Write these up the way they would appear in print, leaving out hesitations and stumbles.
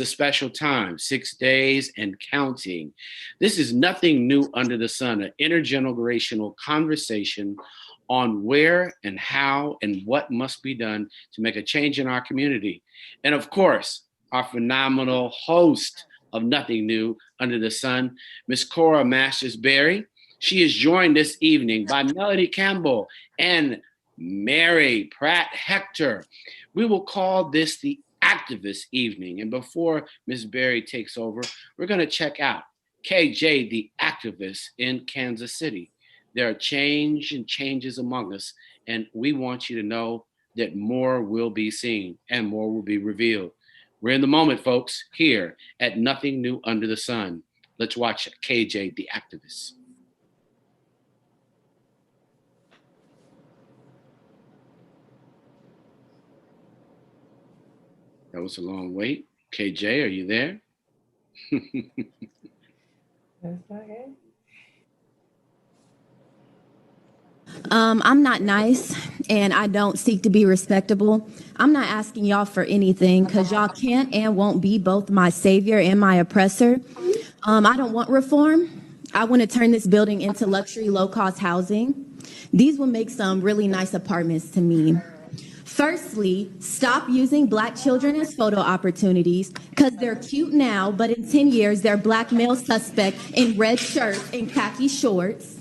The special time, 6 days and counting. This is nothing new under the sun, an intergenerational conversation on where and how and what must be done to make a change in our community. And of course, our phenomenal host of Nothing New Under the Sun, Miss Cora Masters Berry. She is joined this evening by Melanie Campbell and Mary Pratt Hector. We will call this the activist evening. And before Ms. Berry takes over, we're going to check out KJ, the activist in Kansas City. There are change and changes among us, and we want you to know that more will be seen and more will be revealed. We're in the moment, folks, here at Nothing New Under the Sun. Let's watch KJ, the activist. That was a long wait. KJ, are you there? I'm not nice and I don't seek to be respectable. I'm not asking y'all for anything because y'all can't and won't be both my savior and my oppressor. I don't want reform. I want to turn this building into luxury low-cost housing. These will make some really nice apartments to me. Firstly, stop using Black children as photo opportunities because they're cute now, but in 10 years, they're Black male suspect in red shirts and khaki shorts.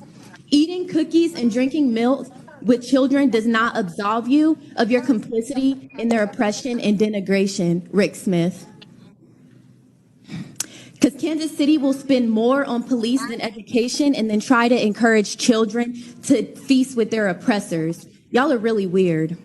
Eating cookies and drinking milk with children does not absolve you of your complicity in their oppression and denigration, Rick Smith. Because Kansas City will spend more on police than education and then try to encourage children to feast with their oppressors. Y'all are really weird.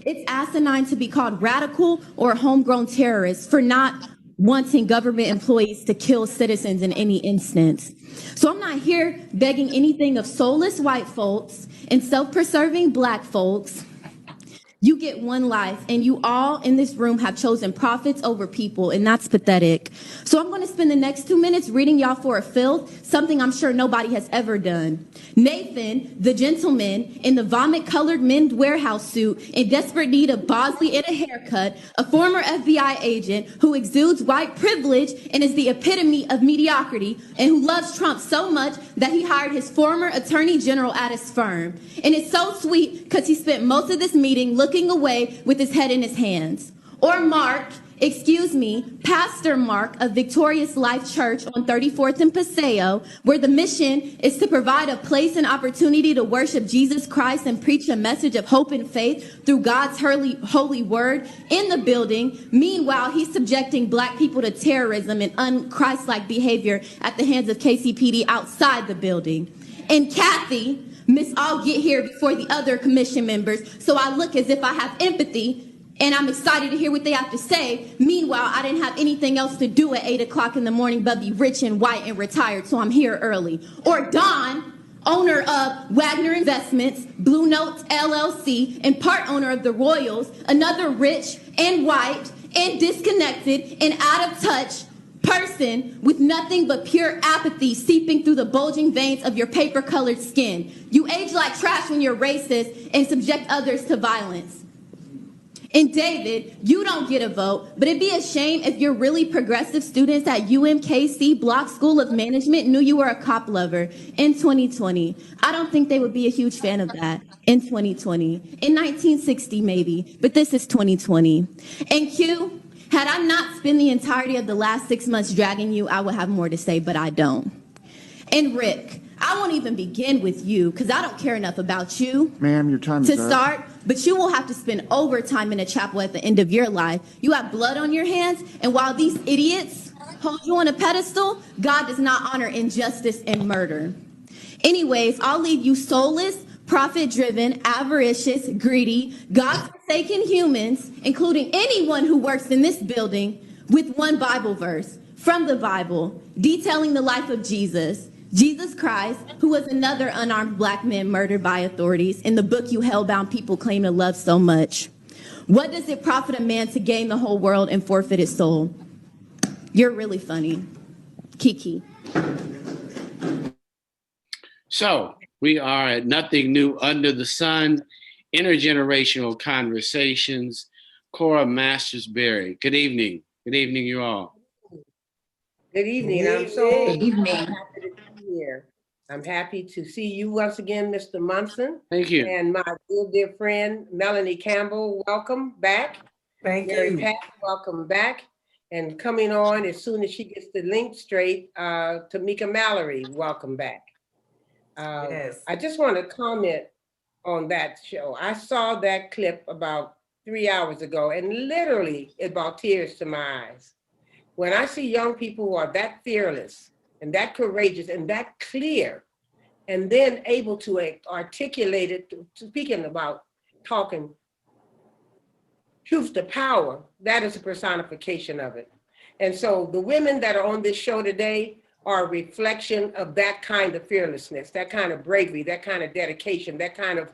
It's asinine to be called radical or homegrown terrorists for not wanting government employees to kill citizens in any instance. So I'm not here begging anything of soulless white folks and self-preserving Black folks. You get one life, and you all in this room have chosen profits over people, and that's pathetic. So I'm going to spend the next 2 minutes reading y'all for a filth, something I'm sure nobody has ever done. Nathan, the gentleman in the vomit-colored men's warehouse suit in desperate need of Bosley and a haircut, a former FBI agent who exudes white privilege and is the epitome of mediocrity, and who loves Trump so much that he hired his former attorney general at his firm. And it's so sweet because he spent most of this meeting looking away with his head in his hands. Or Mark, Pastor Mark of Victorious Life Church on 34th and Paseo, where the mission is to provide a place and opportunity to worship Jesus Christ and preach a message of hope and faith through God's holy word in the building. Meanwhile, he's subjecting Black people to terrorism and un-Christ-like behavior at the hands of KCPD outside the building. And Kathy, Miss, I'll get here before the other commission members, so I look as if I have empathy and I'm excited to hear what they have to say. Meanwhile, I didn't have anything else to do at 8 o'clock in the morning but be rich and white and retired, so I'm here early. Or Don, owner of Wagner Investments, Blue Notes LLC, and part owner of the Royals, another rich and white and disconnected and out of touch person with nothing but pure apathy seeping through the bulging veins of your paper-colored skin. You age like trash when you're racist and subject others to violence. And David, you don't get a vote, but it'd be a shame if your really progressive students at UMKC Block School of Management knew you were a cop lover in 2020. I don't think they would be a huge fan of that in 2020. In 1960 maybe, but this is 2020. And Q, had I not spent the entirety of the last 6 months dragging you, I would have more to say, but I don't. And Rick, I won't even begin with you because I don't care enough about you. Ma'am, your time is up. To start, but you will have to spend overtime in a chapel at the end of your life. You have blood on your hands, and while these idiots hold you on a pedestal, God does not honor injustice and murder. Anyways, I'll leave you soulless, profit-driven, avaricious, greedy, God-forsaken humans, including anyone who works in this building, with one Bible verse from the Bible detailing the life of Jesus Christ, who was another unarmed Black man murdered by authorities in the book you hellbound people claim to love so much. What does it profit a man to gain the whole world and forfeit his soul? You're really funny. Kiki. So we are at Nothing New Under the Sun, intergenerational conversations. Cora Masters Berry, good evening. Good evening, you all. Good evening. I'm so happy to be here. I'm happy to see you once again, Mr. Munson. Thank you. And my dear friend, Melanie Campbell, welcome back. Thank Mary you. Pat, welcome back. And coming on as soon as she gets the link straight, Tamika Mallory, welcome back. Yes. I just want to comment on that show. I saw that clip about 3 hours ago and literally it brought tears to my eyes. When I see young people who are that fearless and that courageous and that clear, and then able to articulate it, speaking about talking truth to power, that is a personification of it. And so the women that are on this show today are a reflection of that kind of fearlessness, that kind of bravery, that kind of dedication, that kind of,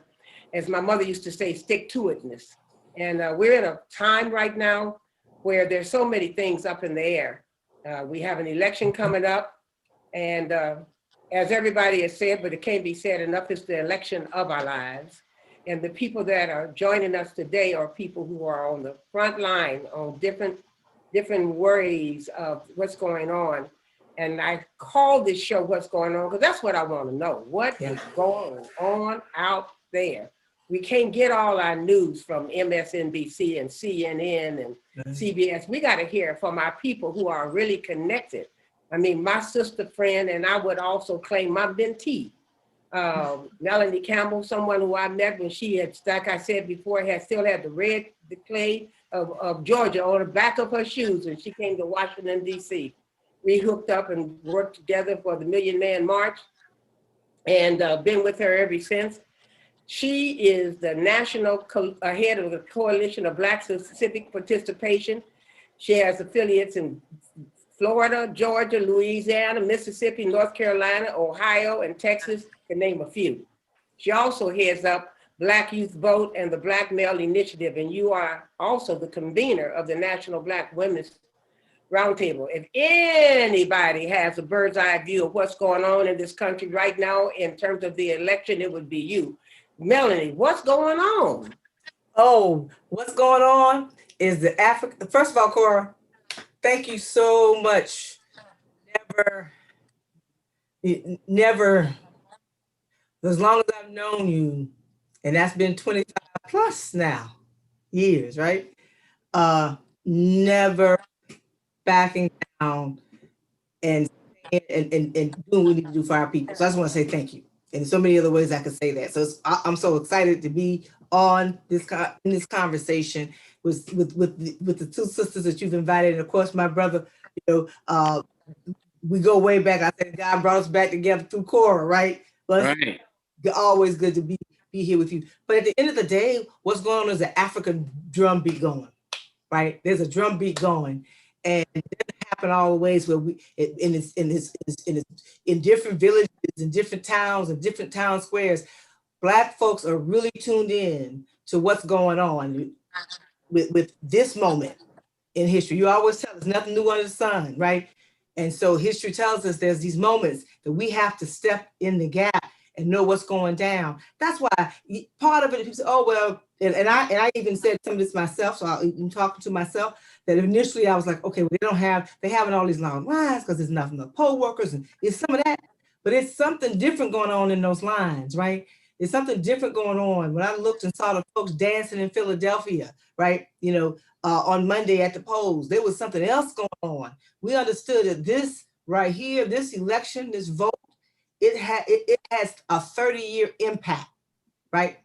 as my mother used to say, stick-to-itness. And we're in a time right now where there's so many things up in the air. We have an election coming up, and as everybody has said, but it can't be said enough, it's the election of our lives. And the people that are joining us today are people who are on the front line on different worries of what's going on. And I call this show What's Going On, because that's what I want to know. What is going on out there? We can't get all our news from MSNBC and CNN and CBS. We got to hear from our people who are really connected. I mean, my sister friend, and I would also claim my mentee, Melanie Campbell, someone who I met when she had, like I said before, still had the clay of Georgia on the back of her shoes when she came to Washington, D.C. We hooked up and worked together for the Million Man March and been with her ever since. She is the national head of the Coalition of Black Civic Participation. She has affiliates in Florida, Georgia, Louisiana, Mississippi, North Carolina, Ohio, and Texas, to name a few. She also heads up Black Youth Vote and the Black Male Initiative, and you are also the convener of the National Black Women's Roundtable. If anybody has a bird's eye view of what's going on in this country right now in terms of the election, it would be you. Melanie, what's going on? Oh, what's going on is the Africa. First of all, Cora, thank you so much. Never, as long as I've known you, and that's been 25 plus now years, right? Never backing down and doing what we need to do for our people. So I just want to say thank you. And so many other ways I could say that. So I'm so excited to be on in this conversation with the two sisters that you've invited, and of course my brother. We go way back. I said God brought us back together through Cora, right? But Right. It's always good to be here with you. But at the end of the day, what's going on is an African drum beat going, right? There's a drum beat going, and it doesn't happen all the ways where in different villages, in different towns, and different town squares. Black folks are really tuned in to what's going on with this moment in history. You always tell us nothing new under the sun, right? And so history tells us there's these moments that we have to step in the gap and know what's going down. That's why part of it, people say, oh, well, and I even said some of this myself, so I'm talking to myself, that initially I was like, okay, well, they haven't all these long lines because there's nothing but poll workers, and it's some of that, but it's something different going on in those lines, right? There's something different going on. When I looked and saw the folks dancing in Philadelphia, right? On Monday at the polls, there was something else going on. We understood that this right here, this election, this vote, it has a 30-year impact, right?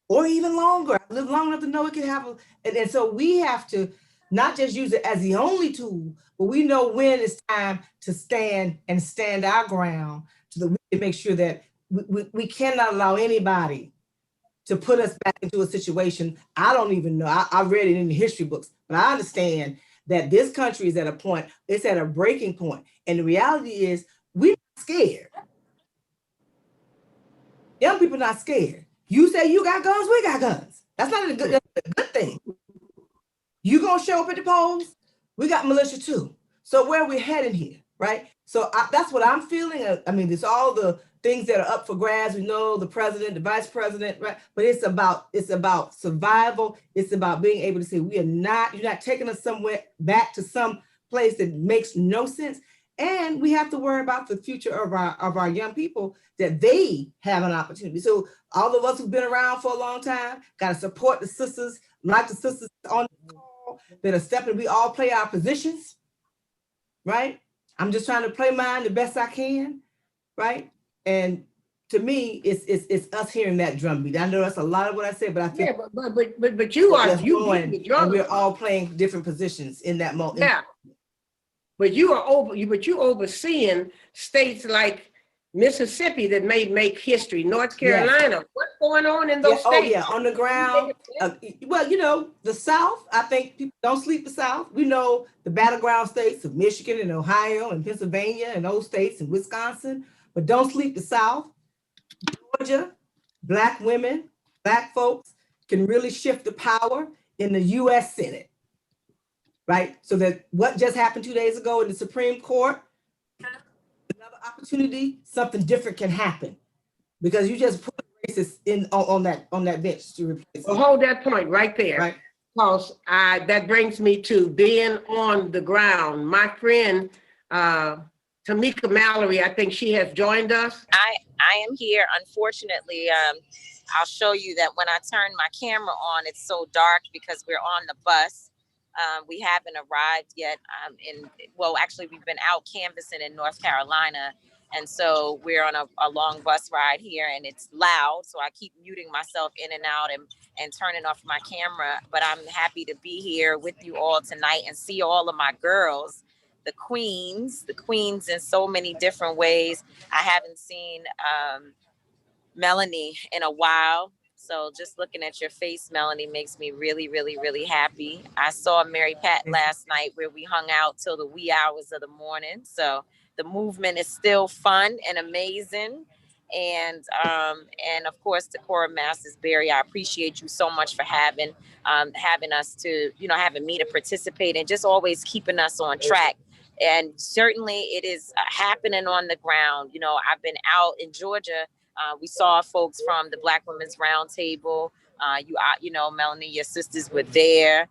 Or even longer. I lived long enough to know it can have and so we have to not just use it as the only tool, but we know when it's time to stand our ground so that we can make sure that we cannot allow anybody to put us back into a situation. I don't even know. I read it in the history books, but I understand that this country is at a point, it's at a breaking point. And the reality is we're not scared. Young people are not scared. You say you got guns, we got guns. That's not a good thing. You gonna show up at the polls? We got militia too. So where are we heading here, right? So that's what I'm feeling. I mean, it's all the things that are up for grabs. We know the president, the vice president, right? But it's about survival. It's about being able to say, you're not taking us somewhere back to some place that makes no sense. And we have to worry about the future of our young people, that they have an opportunity. So all of us who've been around for a long time got to support the sisters, like the sisters on the call that are stepping. We all play our positions, right? I'm just trying to play mine the best I can, right? And to me, it's us hearing that drumbeat. I know that's a lot of what I said, but I think but you beat the drum. And we're all playing different positions in that moment. Yeah. But you overseeing states like Mississippi that may make history, North Carolina. Yes. What's going on in those states? Oh yeah, on the ground. Well, the South, I think people don't sleep the South. We know the battleground states of Michigan and Ohio and Pennsylvania and those states and Wisconsin, but don't sleep the South. Georgia, Black women, Black folks can really shift the power in the U.S. Senate. Right? So that what just happened 2 days ago in the Supreme Court, another opportunity, something different can happen, because you just put racists in on that bench to replace. Well, hold that point right there. Right. Because that brings me to being on the ground. My friend Tamika Mallory, I think she has joined us. I am here. Unfortunately, I'll show you that when I turn my camera on, it's so dark because we're on the bus. We haven't arrived yet. Actually, we've been out canvassing in North Carolina. And so we're on a long bus ride here, and it's loud. So I keep muting myself in and out and turning off my camera. But I'm happy to be here with you all tonight and see all of my girls, the queens in so many different ways. I haven't seen Melanie in a while. So just looking at your face, Melanie, makes me really, really, really happy. I saw Mary Pat last night where we hung out till the wee hours of the morning. So the movement is still fun and amazing. And of course, to Cora Masters-Berry, I appreciate you so much for having us to, having me to participate and just always keeping us on track. And certainly it is happening on the ground. I've been out in Georgia. We saw folks from the Black Women's Roundtable. Melanie, your sisters were there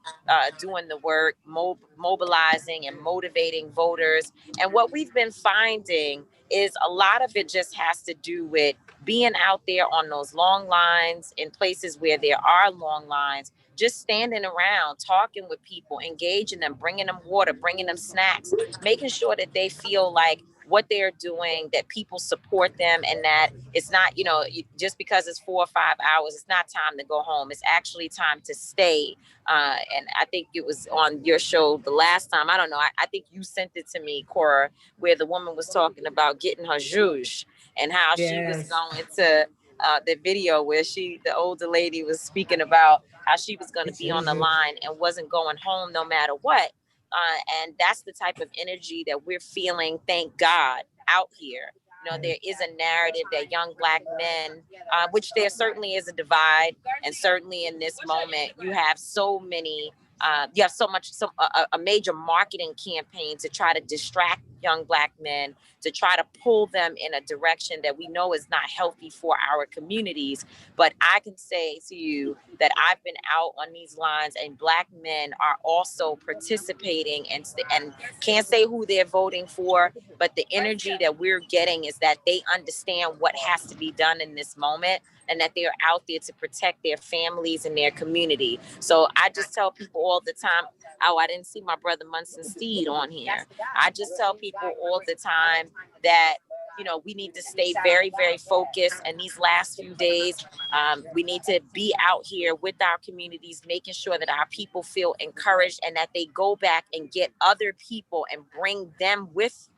doing the work, mobilizing and motivating voters. And what we've been finding is a lot of it just has to do with being out there on those long lines in places where there are long lines, just standing around, talking with people, engaging them, bringing them water, bringing them snacks, making sure that they feel like what they're doing, that people support them, and that it's not, just because it's 4 or 5 hours, it's not time to go home. It's actually time to stay. And I think it was on your show the last time. I don't know. I think you sent it to me, Cora, where the woman was talking about getting her juge and how she was going to the video where the older lady was speaking about how she was going to be on the line and wasn't going home no matter what. And that's the type of energy that we're feeling, thank God, out here. There is a narrative that young Black men, which there certainly is a divide. And certainly in this moment, you have so many, a major marketing campaign to try to distract young Black men, to try to pull them in a direction that we know is not healthy for our communities. But I can say to you that I've been out on these lines, and Black men are also participating, and can't say who they're voting for, but the energy that we're getting is that they understand what has to be done in this moment, and that they're out there to protect their families and their community. So I just tell people all the time, I didn't see my brother Munson Steed on here. I just tell people all the time that, we need to stay very, very focused. And these last few days, we need to be out here with our communities, making sure that our people feel encouraged and that they go back and get other people and bring them with,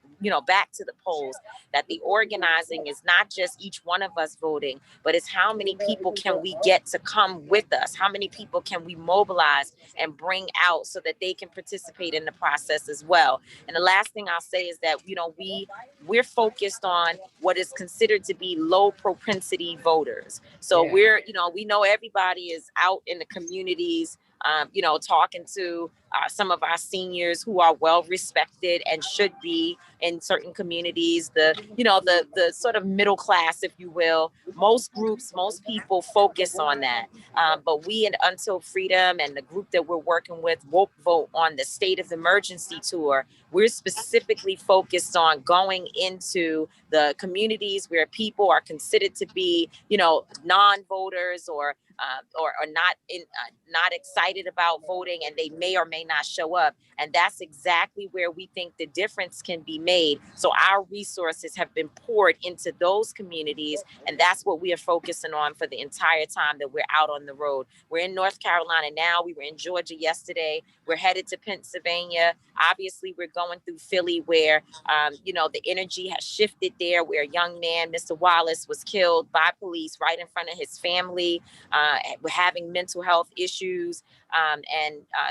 back to the polls. That the organizing is not just each one of us voting, but it's how many people can we get to come with us? How many people can we mobilize and bring out so that they can participate in the process as well? And the last thing I'll say is that, we're focused on what is considered to be low propensity voters. So we know everybody is out in the communities, talking to some of our seniors who are well respected and should be in certain communities, the sort of middle class, if you will. Most groups, most people focus on that. But we at Until Freedom and the group that we're working with, Woke Vote, on the State of Emergency tour, we're specifically focused on going into the communities where people are considered to be, non-voters or not excited about voting, and they may or may not show up. And that's exactly where we think the difference can be made. So our resources have been poured into those communities, and that's what we are focusing on for the entire time that we're out on the road. We're in North Carolina now. We were in Georgia yesterday. We're headed to Pennsylvania. Obviously, we're going through Philly, where the energy has shifted there, where a young man, Mr. Wallace, was killed by police right in front of his family. We're having mental health issues.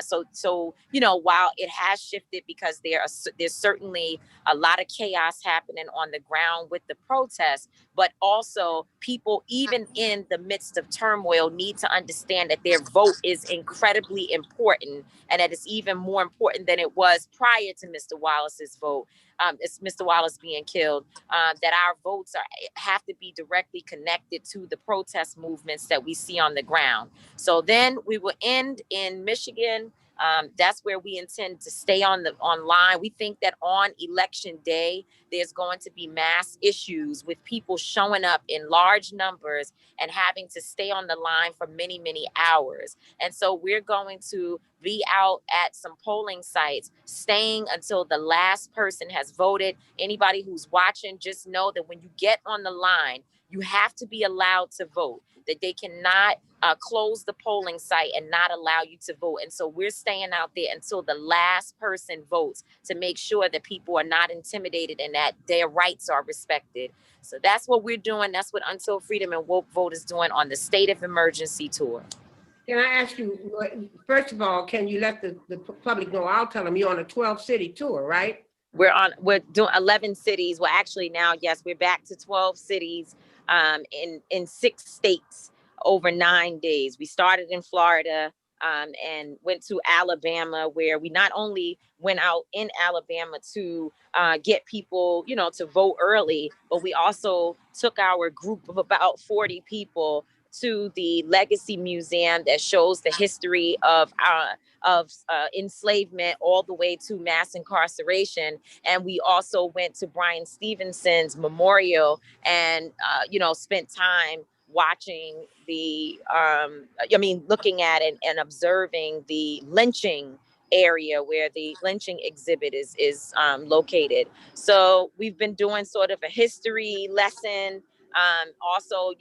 So while it has shifted, because there's certainly a lot of chaos happening on the ground with the protests, but also people, even in the midst of turmoil, need to understand that their vote is incredibly important, and that it's even more important than it was prior to Mr. Wallace's vote. It's Mr. Wallace being killed, that our votes have to be directly connected to the protest movements that we see on the ground. So then we will end in Michigan. That's where we intend to stay online. We think that on election day, there's going to be mass issues with people showing up in large numbers and having to stay on the line for many, many hours. And so we're going to be out at some polling sites, staying until the last person has voted. Anybody who's watching, just know that when you get on the line, you have to be allowed to vote, that they cannot close the polling site and not allow you to vote. And so we're staying out there until the last person votes, to make sure that people are not intimidated and that their rights are respected. So that's what we're doing. That's what Until Freedom and Woke Vote is doing on the State of Emergency tour. Can I ask you, first of all, can you let the public know? I'll tell them you're on a 12-city tour, right? We're doing 11 cities. Well, actually now, yes, we're back to 12 cities in 6 states over 9 days. We started in Florida and went to Alabama, where we not only went out in Alabama to get people, to vote early, but we also took our group of about 40 people to the Legacy Museum that shows the history of enslavement all the way to mass incarceration. And we also went to Bryan Stevenson's memorial and, spent time watching looking at and observing the lynching area where the lynching exhibit is located. So we've been doing sort of a history lesson. Also,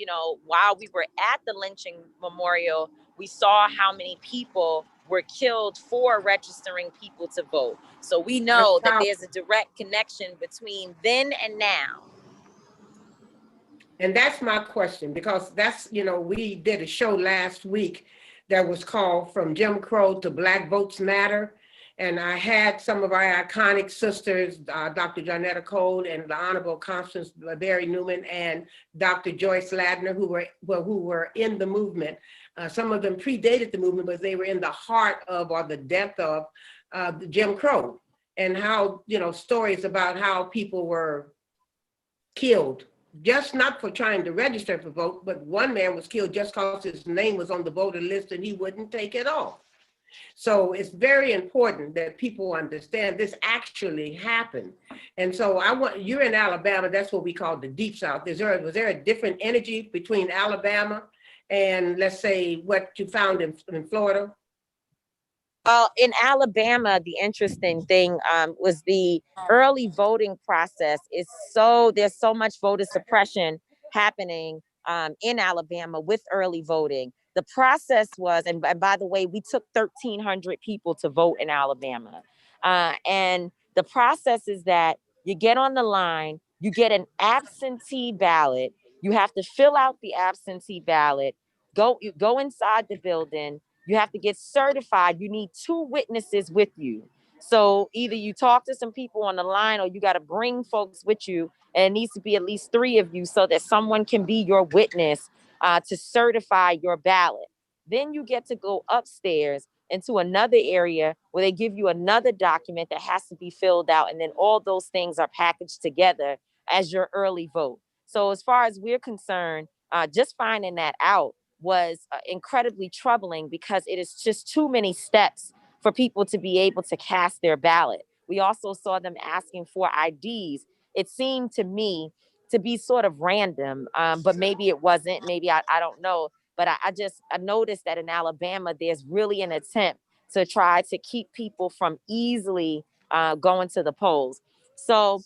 while we were at the lynching memorial, we saw how many people were killed for registering people to vote. So we know that there's a direct connection between then and now. And that's my question, because that's, we did a show last week that was called From Jim Crow to Black Votes Matter. And I had some of our iconic sisters, Dr. Jonetta Cole and the Honorable Constance Barry Newman and Dr. Joyce Ladner, who were in the movement. Some of them predated the movement, but they were in the heart of, or the depth of, Jim Crow, and how, stories about how people were killed, just not for trying to register for vote, but one man was killed just because his name was on the voter list and he wouldn't take it off. So it's very important that people understand this actually happened. And so you're in Alabama, that's what we call the Deep South. Was there a different energy between Alabama and, let's say, what you found in Florida? Well, in Alabama, the interesting thing was the early voting process there's so much voter suppression happening in Alabama with early voting. The process was, and by the way, we took 1,300 people to vote in Alabama. And the process is that you get on the line, you get an absentee ballot, you have to fill out the absentee ballot, you go inside the building, you have to get certified. You need 2 witnesses with you. So either you talk to some people on the line or you got to bring folks with you, and it needs to be at least 3 of you so that someone can be your witness to certify your ballot. Then you get to go upstairs into another area where they give you another document that has to be filled out. And then all those things are packaged together as your early vote. So as far as we're concerned, just finding that out was incredibly troubling, because it is just too many steps for people to be able to cast their ballot. We also saw them asking for IDs. It seemed to me to be sort of random, but maybe it wasn't. Maybe I don't know. But I noticed that in Alabama, there's really an attempt to try to keep people from easily going to the polls. So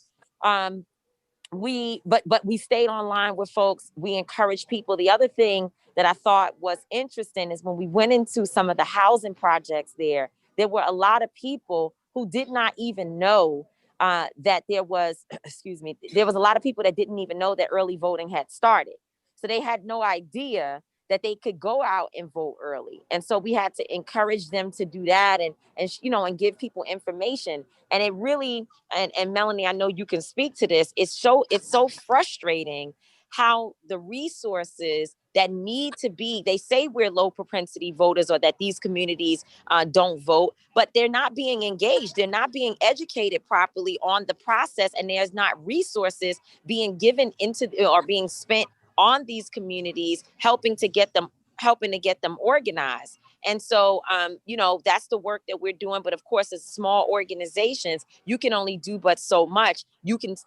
but we stayed online with folks. We encouraged people. The other thing that I thought was interesting is when we went into some of the housing projects there were a lot of people who did not even know that there was, excuse me, there was a lot of people that didn't even know that early voting had started. So they had no idea that they could go out and vote early. And so we had to encourage them to do that and give people information. And it really, and Melanie, I know you can speak to this. It's so frustrating how the resources that need to be, they say we're low propensity voters, or that these communities don't vote, but they're not being engaged. They're not being educated properly on the process. And there's not resources being given into or being spent on these communities, helping to get them organized. And so, that's the work that we're doing. But of course, as small organizations, you can only do but so much.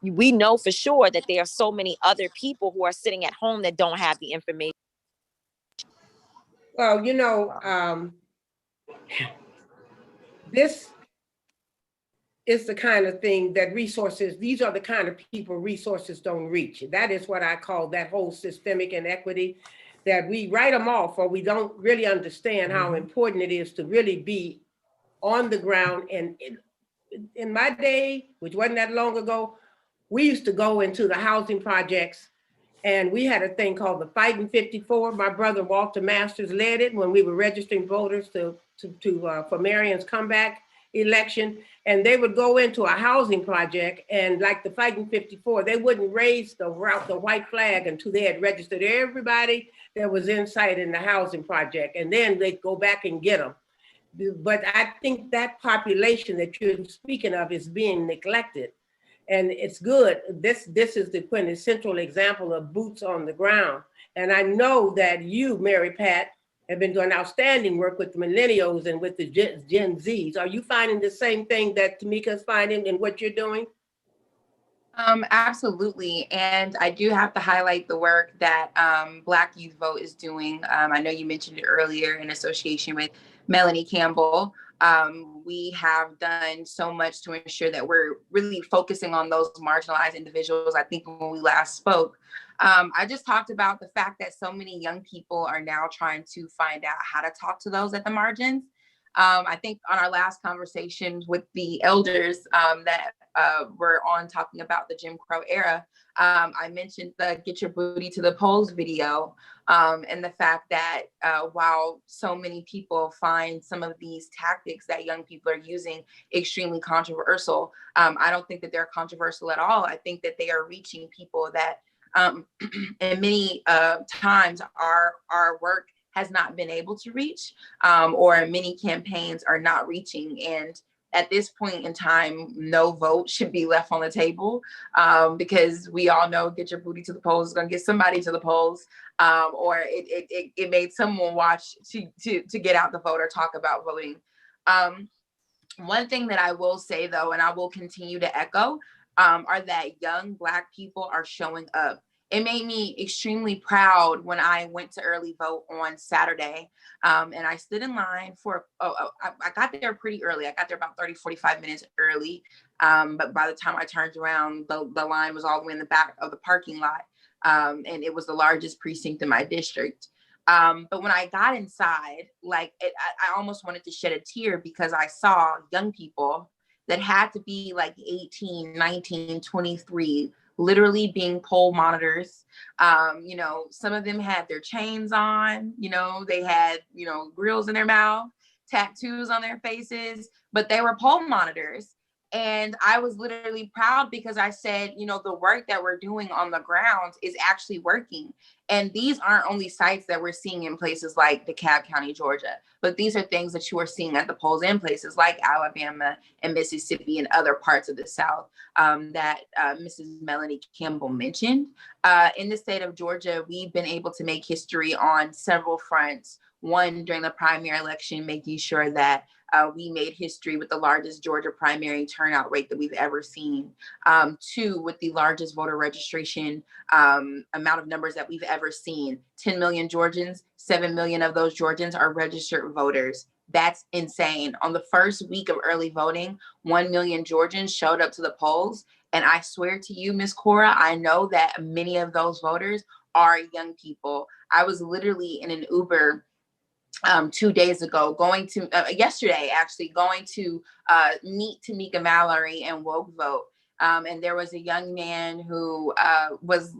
We know for sure that there are so many other people who are sitting at home that don't have the information. Well, this is the kind of thing that these are the kind of people resources don't reach. That is what I call that whole systemic inequity, that we write them off, or we don't really understand how important it is to really be on the ground. And in my day, which wasn't that long ago, we used to go into the housing projects, and we had a thing called the Fighting 54. My brother Walter Masters led it when we were registering voters for Marion's comeback election. And they would go into a housing project, and like the Fighting 54, they wouldn't raise the white flag until they had registered everybody that was in sight in the housing project. And then they'd go back and get them. But I think that population that you're speaking of is being neglected. And it's good. This is the quintessential example of boots on the ground. And I know that you, Mary Pat, have been doing outstanding work with the millennials and with the Gen Zs. Are you finding the same thing that Tamika is finding in what you're doing? Absolutely. And I do have to highlight the work that Black Youth Vote is doing. I know you mentioned it earlier in association with Melanie Campbell. We have done so much to ensure that we're really focusing on those marginalized individuals. I think when we last spoke, I just talked about the fact that so many young people are now trying to find out how to talk to those at the margins. I think on our last conversation with the elders that were on talking about the Jim Crow era, I mentioned the Get Your Booty to the Polls video, and the fact that while so many people find some of these tactics that young people are using extremely controversial, I don't think that they're controversial at all. I think that they are reaching people that and many times our work has not been able to reach, or many campaigns are not reaching. And at this point in time, no vote should be left on the table, because we all know Get Your Booty to the Polls is going to get somebody to the polls, or it made someone watch to get out the vote or talk about voting. One thing that I will say, though, and I will continue to echo, are that young Black people are showing up. It made me extremely proud when I went to early vote on Saturday, and I stood in line for, I got there pretty early. I got there about 30, 45 minutes early, but by the time I turned around, the line was all the way in the back of the parking lot, and it was the largest precinct in my district. But when I got inside, I almost wanted to shed a tear, because I saw young people that had to be like 18, 19, 23, literally being poll monitors. Some of them had their chains on, they had, grills in their mouth, tattoos on their faces, but they were poll monitors. And I was literally proud because I said, you know, the work that we're doing on the ground is actually working. And these aren't only sites that we're seeing in places like DeKalb County, Georgia, but these are things that you are seeing at the polls in places like Alabama and Mississippi and other parts of the South that Mrs. Melanie Campbell mentioned. In the state of Georgia, we've been able to make history on several fronts. One, during the primary election, making sure that we made history with the largest Georgia primary turnout rate that we've ever seen. Two, with the largest voter registration amount of numbers that we've ever seen. 10 million Georgians, 7 million of those Georgians are registered voters. That's insane. On the first week of early voting, 1 million Georgians showed up to the polls. And I swear to you, Miss Cora, I know that many of those voters are young people. I was literally in an Uber 2 days ago, yesterday actually, going to meet Tamika, Mallory, and Woke Vote. And there was a young man who was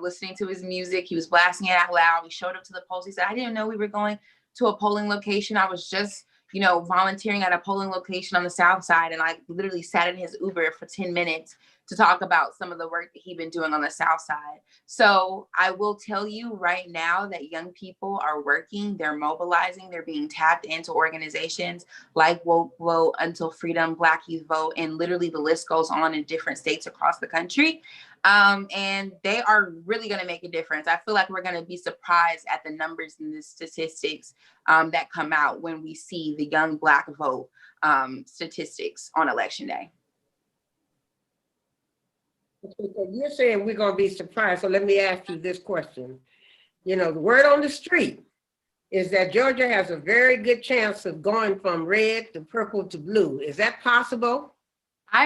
listening to his music. He was blasting it out loud. He showed up to the polls. He said, I didn't know we were going to a polling location. I was just, you know, volunteering at a polling location on the South Side. And I literally sat in his Uber for 10 minutes to talk about some of the work that he'd been doing on the South Side. So I will tell you right now that young people are working, they're mobilizing, they're being tapped into organizations like Woke Vote, Until Freedom, Black Youth Vote, and literally the list goes on in different states across the country. And they are really going to make a difference. I feel like we're going to be surprised at the numbers and the statistics that come out when we see the young Black vote statistics on Election Day. You're saying we're going to be surprised. So let me ask you this question. You know, the word on the street is that Georgia has a very good chance of going from red to purple to blue. Is that possible?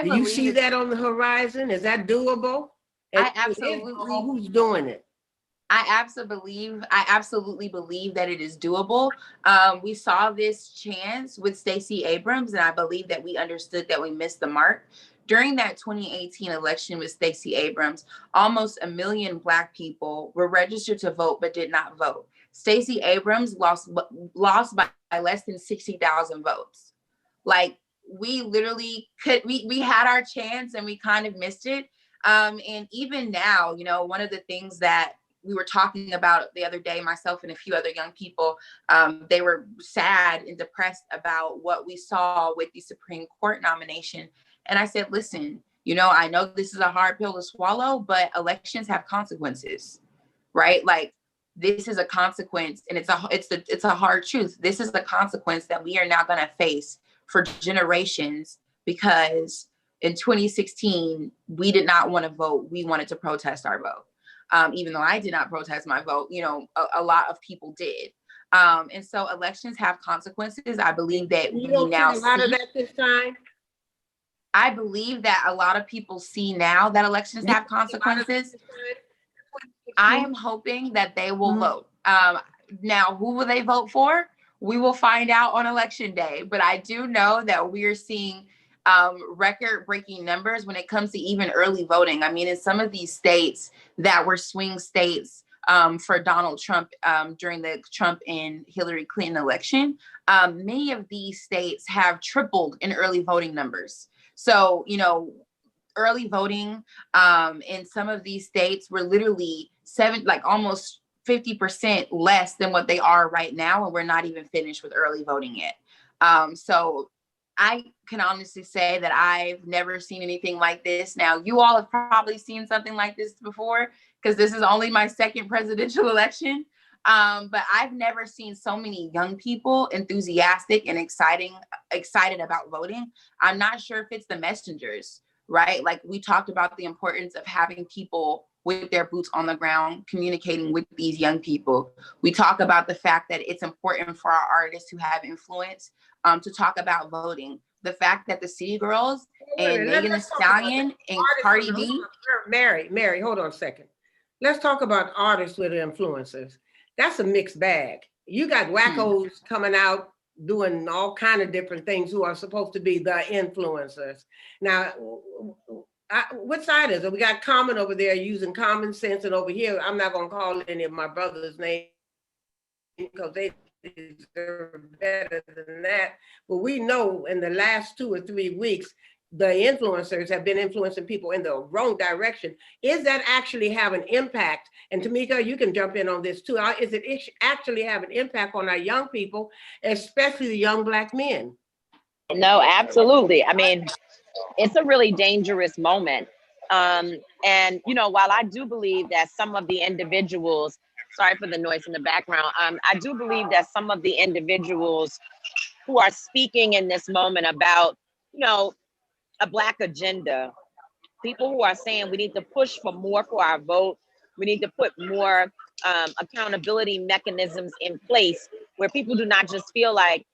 Do you see that on the horizon? Is that doable? And I absolutely. Who's doing it? I absolutely believe that it is doable. We saw this chance with Stacey Abrams, and I believe that we understood that we missed the mark. During that 2018 election with Stacey Abrams, almost 1 million Black people were registered to vote but did not vote. Stacey Abrams lost by less than 60,000 votes. Like, we literally we had our chance and we kind of missed it. And even now, you know, one of the things that we were talking about the other day, myself and a few other young people, they were sad and depressed about what we saw with the Supreme Court nomination. And I said, listen, you know, I know this is a hard pill to swallow, but elections have consequences, right? Like, this is a consequence, and it's a hard truth. This is the consequence that we are now going to face for generations, because in 2016, we did not want to vote. We wanted to protest our vote. Even though I did not protest my vote, you know, a lot of people did. And so elections have consequences. I believe that you don't see a lot of that this time. I believe that a lot of people see now that elections have consequences. I am hoping that they will vote. Now, who will they vote for? We will find out on Election Day. But I do know that we are seeing record-breaking numbers when it comes to even early voting. I mean, in some of these states that were swing states for Donald Trump during the Trump and Hillary Clinton election, many of these states have tripled in early voting numbers. So, you know, early voting in some of these states were literally almost 50% less than what they are right now, and we're not even finished with early voting yet. So I can honestly say that I've never seen anything like this. Now, you all have probably seen something like this before, because this is only my second presidential election. But I've never seen so many young people enthusiastic and excited about voting. I'm not sure if it's the messengers, right? Like, we talked about the importance of having people with their boots on the ground, communicating with these young people. We talk about the fact that it's important for our artists who have influence to talk about voting. The fact that the City Girls and Megan Thee Stallion and Cardi B. Mary, hold on a second. Let's talk about artists with influencers. That's a mixed bag. You got wackos coming out doing all kind of different things who are supposed to be the influencers. Now, what side is it? We got Common over there using common sense, and over here, I'm not going to call any of my brothers' names because they deserve better than that. But we know in the last 2 or 3 weeks, the influencers have been influencing people in the wrong direction. Is that actually have an impact? And Tamika, you can jump in on this too. Is it actually have an impact on our young people, especially the young Black men? No, absolutely. I mean, it's a really dangerous moment. And, you know, while I do believe that some of the individuals, sorry for the noise in the background, I do believe that some of the individuals who are speaking in this moment about, you know, a Black agenda, people who are saying we need to push for more for our vote, we need to put more accountability mechanisms in place where people do not just feel like,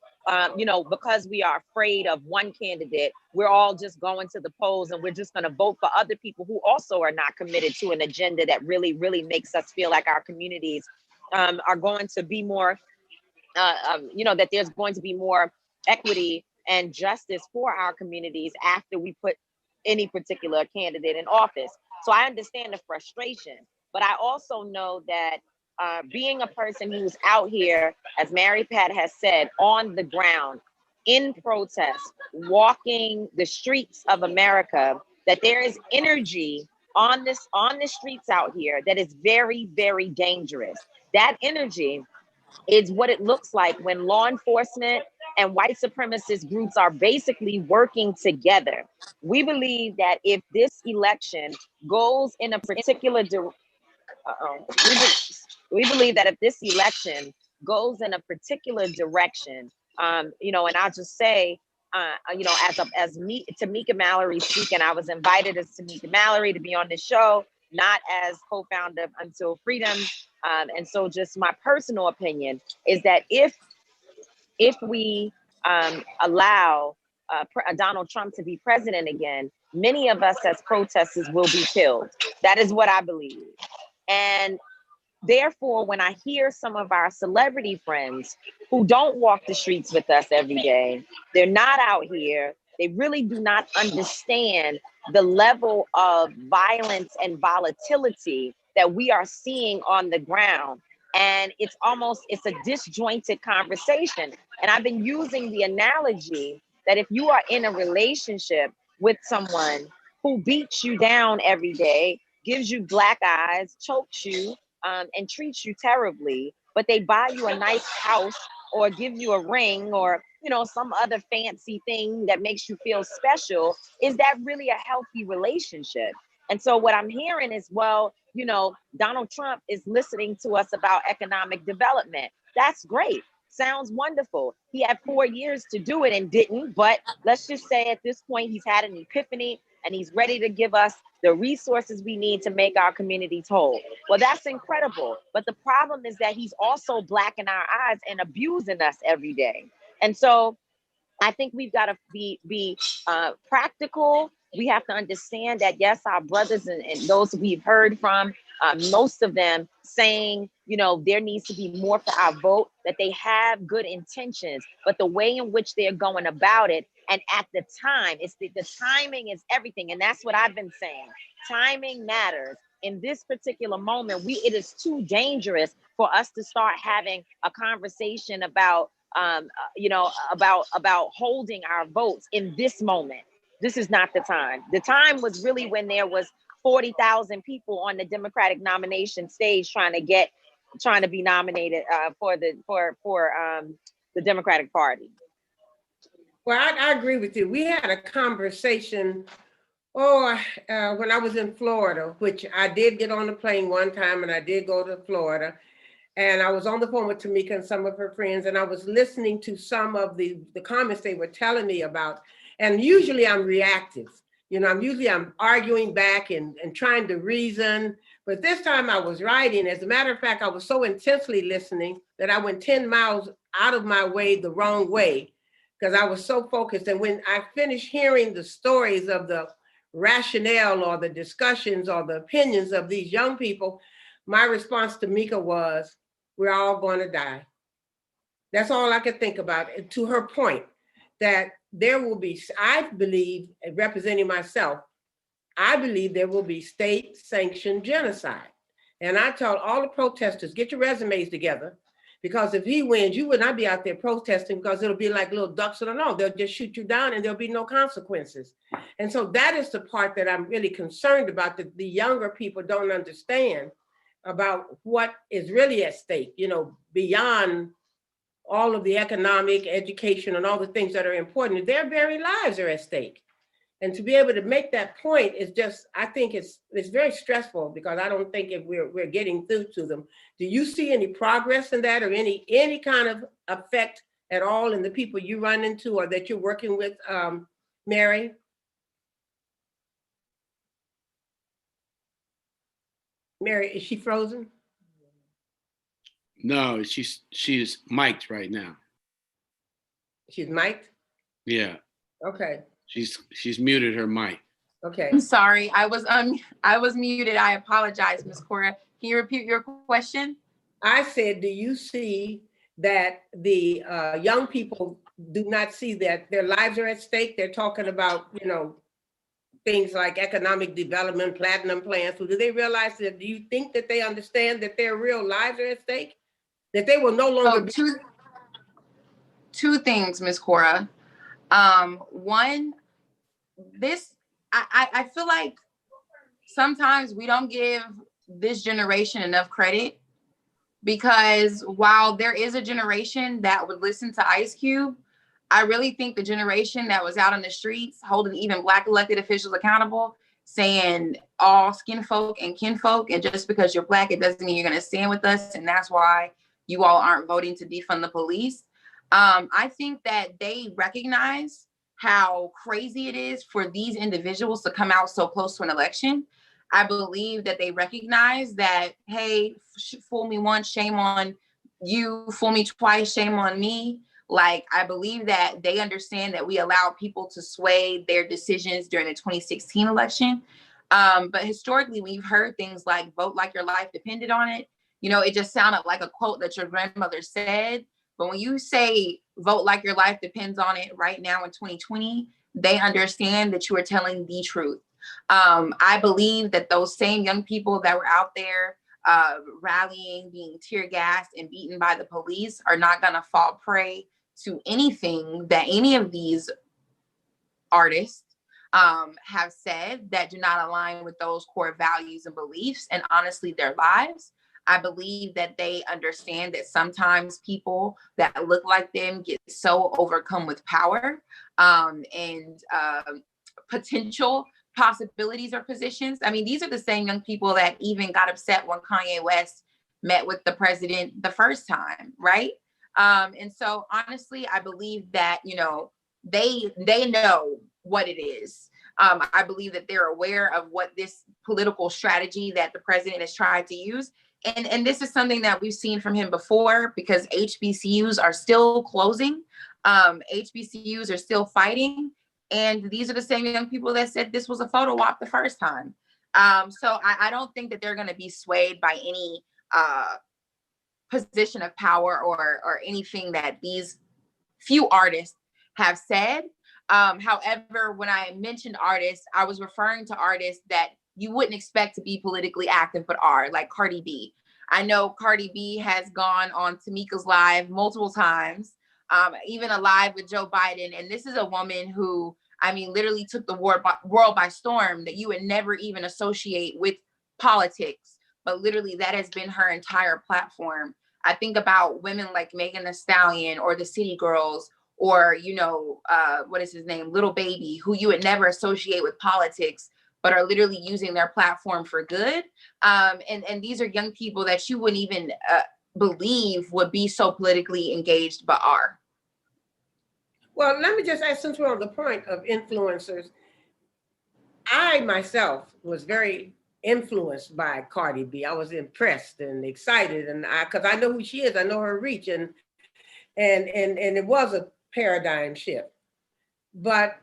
you know, because we are afraid of one candidate, we're all just going to the polls and we're just going to vote for other people who also are not committed to an agenda that really, really makes us feel like our communities are going to be more, you know, that there's going to be more equity and justice for our communities after we put any particular candidate in office. So I understand the frustration, but I also know that being a person who's out here, as Mary Pat has said, on the ground, in protest, walking the streets of America, that there is energy on the streets out here that is very, very dangerous. That energy is what it looks like when law enforcement and white supremacist groups are basically working together. We believe that if this election goes in a particular we believe that if this election goes in a particular direction, you know, and I'll just say, you know, Tamika Mallory speaking, I was invited as Tamika Mallory to be on this show, not as co-founder of Until Freedom. And so just my personal opinion is that if we allow Donald Trump to be president again, many of us as protesters will be killed. That is what I believe. And therefore, when I hear some of our celebrity friends who don't walk the streets with us every day, they're not out here, they really do not understand the level of violence and volatility that we are seeing on the ground. And it's a disjointed conversation. And I've been using the analogy that if you are in a relationship with someone who beats you down every day, gives you black eyes, chokes you, and treats you terribly, but they buy you a nice house or give you a ring or, you know, some other fancy thing that makes you feel special, is that really a healthy relationship? And so what I'm hearing is, well, you know, Donald Trump is listening to us about economic development. That's great. Sounds wonderful. He had 4 years to do it and didn't, but let's just say at this point, he's had an epiphany and he's ready to give us the resources we need to make our communities whole. Well, that's incredible. But the problem is that he's also black in our eyes and abusing us every day. And so I think we've got to be practical. We have to understand that, yes, our brothers and those we've heard from, most of them saying, you know, there needs to be more for our vote, that they have good intentions, but the way in which they're going about it, and at the time, it's the timing is everything. And that's what I've been saying. Timing matters. In this particular moment, it is too dangerous for us to start having a conversation about, you know, about holding our votes in this moment. This is not the time. The time was really when there was 40,000 people on the Democratic nomination stage trying to be nominated for the Democratic Party. Well, I agree with you. We had a conversation, when I was in Florida, which I did get on the plane one time and I did go to Florida. And I was on the phone with Tamika and some of her friends, and I was listening to some of the comments they were telling me about. And usually I'm reactive. You know, I'm arguing back and trying to reason. But this time I was writing. As a matter of fact, I was so intensely listening that I went 10 miles out of my way the wrong way because I was so focused. And when I finished hearing the stories of the rationale or the discussions or the opinions of these young people, my response to Mika was, we're all going to die. That's all I could think about. And to her point, that there will be, I believe, representing myself, I believe there will be state-sanctioned genocide. And I told all the protesters, get your resumes together, Because if he wins, you would not be out there protesting, because it'll be like little ducks in a row. They'll just shoot you down and there'll be no consequences. And so that is the part that I'm really concerned about, that the younger people don't understand about what is really at stake, you know, beyond all of the economic, education, and all the things that are important. Their very lives are at stake. And to be able to make that point is just, I think it's very stressful, because I don't think if we're getting through to them. Do you see any progress in that, or any kind of effect at all in the people you run into or that you're working with, Mary? Mary, is she frozen? No, she's mic'd right now. She's mic'd? Yeah. Okay. She's muted her mic. Okay. I'm sorry, I was muted. I apologize, Ms. Cora. Can you repeat your question? I said, do you see that the young people do not see that their lives are at stake? They're talking about, you know, things like economic development, platinum plans. So do they realize that? Do you think that they understand that their real lives are at stake? That they will no longer be. Two things, Ms. Cora. One, I feel like sometimes we don't give this generation enough credit, because while there is a generation that would listen to Ice Cube, I really think the generation that was out on the streets holding even Black elected officials accountable, saying all skin folk and kinfolk, and just because you're Black, it doesn't mean you're going to stand with us, and that's why you all aren't voting to defund the police. I think that they recognize how crazy it is for these individuals to come out so close to an election. I believe that they recognize that, hey, fool me once, shame on you, fool me twice, shame on me. Like, I believe that they understand that we allow people to sway their decisions during the 2016 election. But historically, when you've heard things like vote like your life depended on it, you know, it just sounded like a quote that your grandmother said. But when you say vote like your life depends on it right now in 2020, they understand that you are telling the truth. I believe that those same young people that were out there rallying, being tear gassed and beaten by the police are not going to fall prey to anything that any of these artists have said that do not align with those core values and beliefs, and honestly, their lives. I believe that they understand that sometimes people that look like them get so overcome with power and potential possibilities or positions. I mean, these are the same young people that even got upset when Kanye West met with the president the first time, right? And so honestly, I believe that, you know, they know what it is. I believe that they're aware of what this political strategy that the president has tried to use. And this is something that we've seen from him before, because HBCUs are still closing. HBCUs are still fighting. And these are the same young people that said this was a photo op the first time. So I don't think that they're going to be swayed by any position of power or anything that these few artists have said. However, when I mentioned artists, I was referring to artists that you wouldn't expect to be politically active, but are, like Cardi B. I know Cardi B has gone on Tamika's live multiple times, even a live with Joe Biden. And this is a woman who, I mean, literally took the world by storm, that you would never even associate with politics. But literally that has been her entire platform. I think about women like Megan Thee Stallion or the City Girls, or, you know, what is his name? Little Baby, who you would never associate with politics, but are literally using their platform for good. And these are young people that you wouldn't even believe would be so politically engaged, but are. Well, let me just ask, since we're on the point of influencers, I myself was very influenced by Cardi B. I was impressed and excited, and because I know who she is, I know her reach, and it was a paradigm shift. But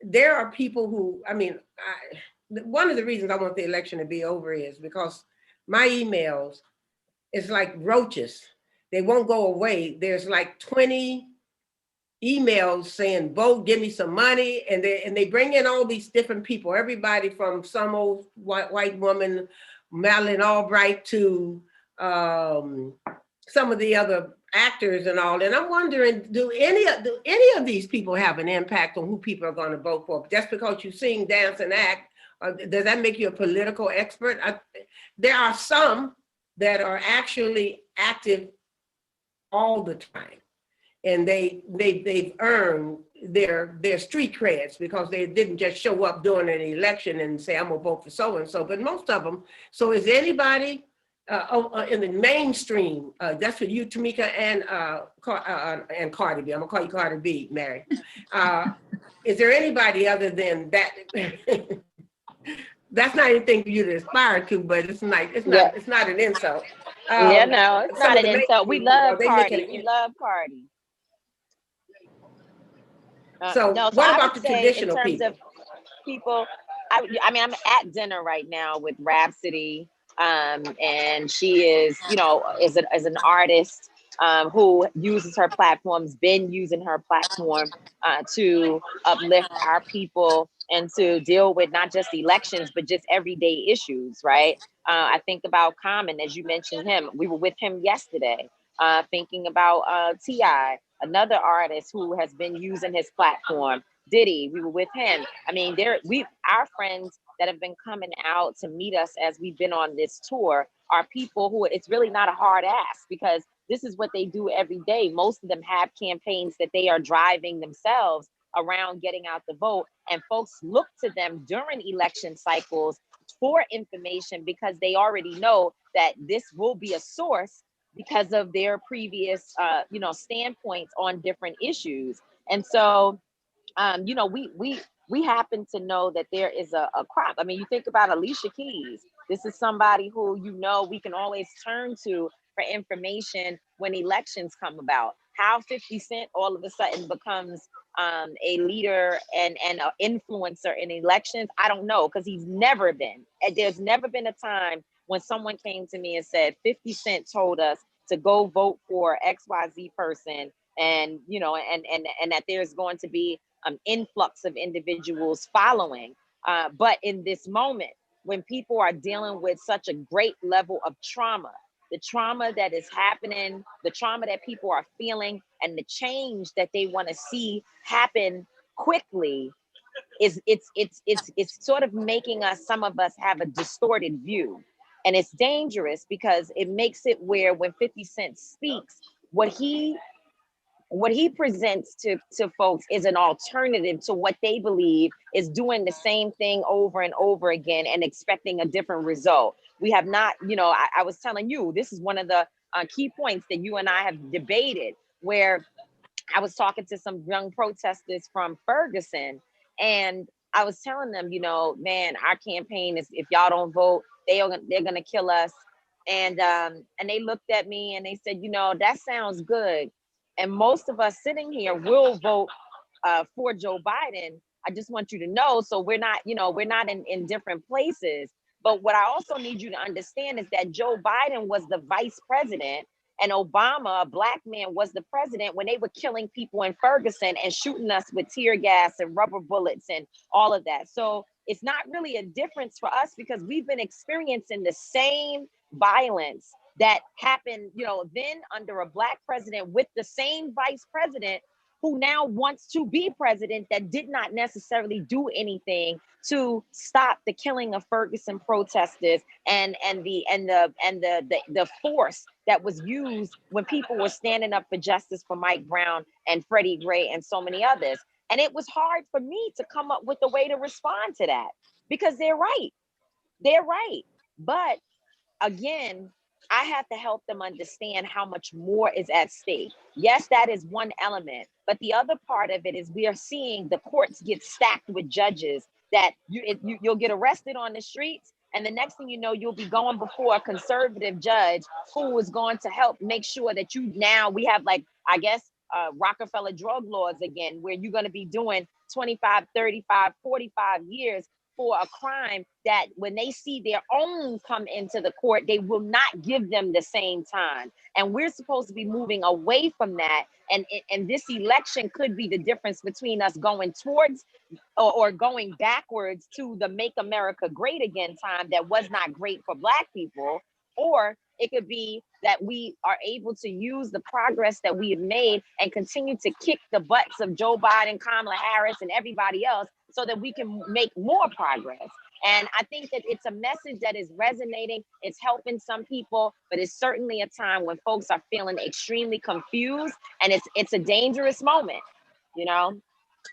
there are people who, I mean, one of the reasons I want the election to be over is because my emails is like roaches. They won't go away. There's like 20 emails saying, vote, give me some money. And they bring in all these different people, everybody from some old white woman, Madeleine Albright, to some of the other actors and all. And I'm wondering, do any of these people have an impact on who people are going to vote for? Just because you sing, dance, and act, does that make you a political expert? There are some that are actually active all the time, and they've earned their street creds because they didn't just show up during an election and say, I'm gonna vote for so and so. But most of them. So is anybody in the mainstream? That's for you, Tamika, and Cardi B. I'm gonna call you Cardi B, Mary. Is there anybody other than that? That's not anything for you to aspire to, but it's not an insult. Yeah, no, it's not an insult. We love Cardi. We love Cardi. So no, what I about would the say traditional in terms people? of people, I mean, I'm at dinner right now with Rhapsody, and she is, you know, is an artist who uses her platforms, been using her platform to uplift our people and to deal with not just elections, but just everyday issues, right? I think about Common, as you mentioned him. We were with him yesterday, thinking about T.I., another artist who has been using his platform. Diddy, we were with him. I mean, our friends that have been coming out to meet us as we've been on this tour are people who it's really not a hard ask, because this is what they do every day. Most of them have campaigns that they are driving themselves around getting out the vote, and folks look to them during election cycles for information because they already know that this will be a source because of their previous standpoints on different issues. And so we happen to know that there is a crop. I mean, you think about Alicia Keys. This is somebody who, we can always turn to for information when elections come about. How 50 Cent all of a sudden becomes a leader and an influencer in elections, I don't know, because he's never been. There's never been a time when someone came to me and said, 50 Cent told us to go vote for XYZ person, and that there's going to be influx of individuals following. But in this moment, when people are dealing with such a great level of trauma, the trauma that is happening, the trauma that people are feeling, and the change that they want to see happen quickly, it's sort of making some of us have a distorted view. And it's dangerous because it makes it where when 50 Cent speaks, what he presents to folks is an alternative to what they believe is doing the same thing over and over again and expecting a different result. We have not, I was telling you, this is one of the key points that you and I have debated, where I was talking to some young protesters from Ferguson, and I was telling them, man, our campaign is, if y'all don't vote, they're gonna kill us. And they looked at me and they said, that sounds good. And most of us sitting here will vote for Joe Biden. I just want you to know, so we're not in different places. But what I also need you to understand is that Joe Biden was the vice president and Obama, a black man, was the president when they were killing people in Ferguson and shooting us with tear gas and rubber bullets and all of that. So it's not really a difference for us because we've been experiencing the same violence that happened, then under a black president with the same vice president who now wants to be president, that did not necessarily do anything to stop the killing of Ferguson protesters and the force that was used when people were standing up for justice for Mike Brown and Freddie Gray and so many others. And it was hard for me to come up with a way to respond to that because they're right. But again, I have to help them understand how much more is at stake. Yes, that is one element, but the other part of it is we are seeing the courts get stacked with judges that you'll get arrested on the streets, and the next thing you know, you'll be going before a conservative judge who is going to help make sure that we have, like, I guess, Rockefeller drug laws again, where you're going to be doing 25, 35, 45 years for a crime that when they see their own come into the court, they will not give them the same time. And we're supposed to be moving away from that. And this election could be the difference between us going towards or going backwards to the Make America Great Again time that was not great for Black people, or It could be that we are able to use the progress that we have made and continue to kick the butts of Joe Biden, Kamala Harris, and everybody else so that we can make more progress. And I think that it's a message that is resonating. It's helping some people, but it's certainly a time when folks are feeling extremely confused, and it's a dangerous moment, you know?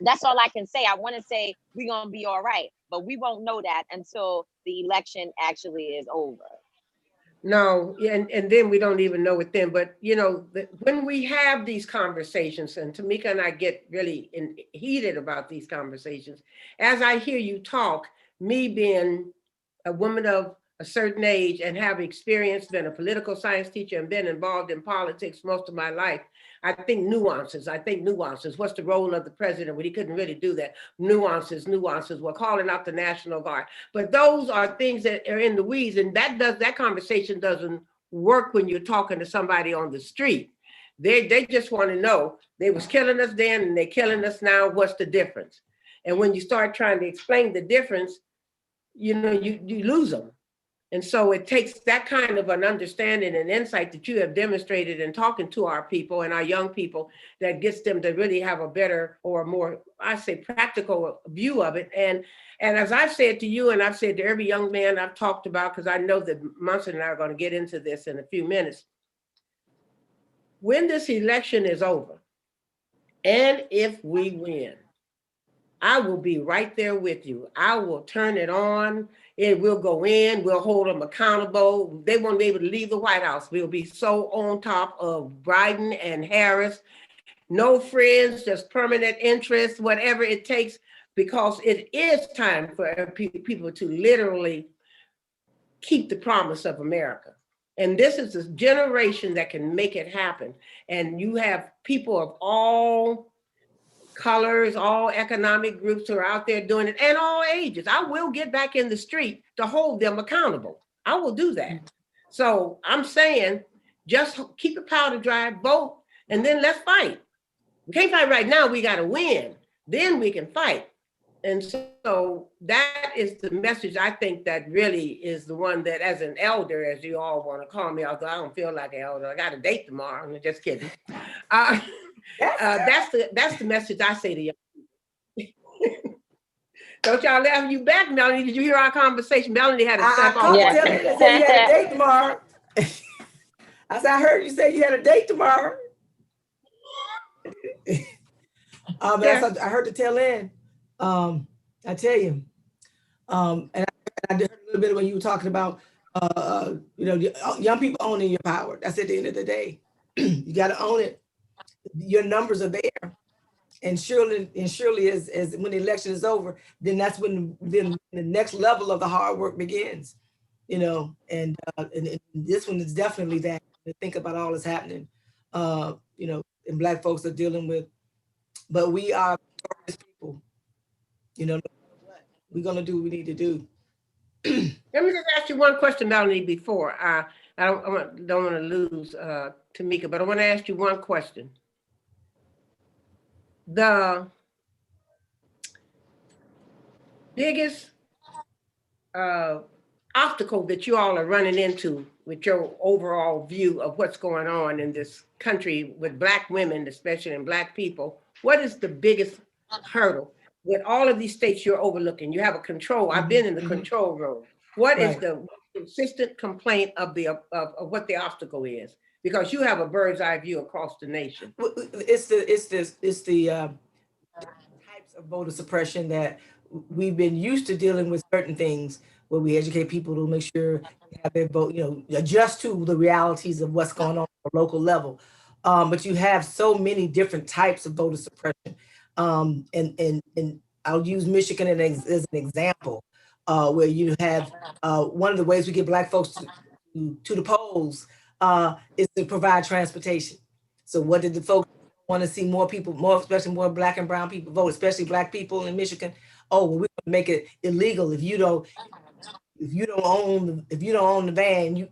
That's all I can say. I want to say we're going to be all right, but we won't know that until the election actually is over. No, and then we don't even know it then. But you know, when we have these conversations, and Tamika and I get really heated about these conversations, as I hear you talk, me being a woman of a certain age and have experience, been a political science teacher and been involved in politics most of my life, I think nuances. What's the role of the president when he couldn't really do that? Nuances. We're calling out the National Guard. But those are things that are in the weeds, and that conversation doesn't work when you're talking to somebody on the street. They just want to know, they was killing us then and they're killing us now. What's the difference? And when you start trying to explain the difference, you know, you lose them. And so it takes that kind of an understanding and insight that you have demonstrated in talking to our people and our young people that gets them to really have a better or more, I say, practical view of it. And as I've said to you, and I've said to every young man I've talked about, because I know that Munson and I are going to get into this in a few minutes. When this election is over, and if we win, I will be right there with you. I will turn it on. It will go in. We'll hold them accountable. They won't be able to leave the White House. We'll be so on top of Biden and Harris. No friends, just permanent interest, whatever it takes, because it is time for people to literally keep the promise of America. And this is a generation that can make it happen. And you have people of all colors, all economic groups who are out there doing it, and all ages. I will get back in the street to hold them accountable. I will do that. So I'm saying, just keep your powder dry, vote, and then let's fight. We can't fight right now. We got to win. Then we can fight. And so that is the message, I think, that really is the one that, as an elder, as you all want to call me, although I don't feel like an elder, I got a date tomorrow. I'm just kidding. That's the message I say to you. Don't y'all laugh you back, Melanie. Did you hear our conversation? Melanie had a step on. Yeah. You said you had a date tomorrow. I said, I heard you say you had a date tomorrow. Yes. I heard the tail end. I tell you, and I heard a little bit when you were talking about, you know, young people owning your power. That's at the end of the day. You got to own it. Your numbers are there, and surely as when the election is over, then that's when the next level of the hard work begins. You know, and this one is definitely that. To think about all that's happening, you know, and Black folks are dealing with, but we are people. You know, we're gonna do what we need to do. Let me just ask you one question, Melanie, before I don't want to lose Tamika, but I want to ask you one question. The biggest obstacle that you all are running into with your overall view of what's going on in this country with Black women, especially and Black people, what is the biggest hurdle with all of these states you're overlooking? You have a control. I've been in the control room. What is the consistent complaint of what the obstacle is? Because you have a bird's eye view across the nation. It's the types of voter suppression that we've been used to dealing with, certain things where we educate people to make sure they have their vote, you know, adjust to the realities of what's going on at a local level. But you have so many different types of voter suppression. And I'll use Michigan as an example, where you have one of the ways we get Black folks to the polls is to provide transportation. So what did the folks want to see? More people, especially more Black and brown people vote, especially Black people in Michigan. Oh, well, we're going to make it illegal if you don't own the van,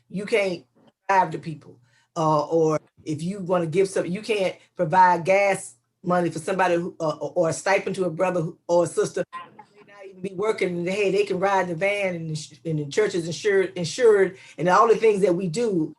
you can't drive the people, or if you want to give something, you can't provide gas money for somebody or a stipend to a brother or a sister who may not can be working and hey, they can ride the van and the church is insured and all the things that we do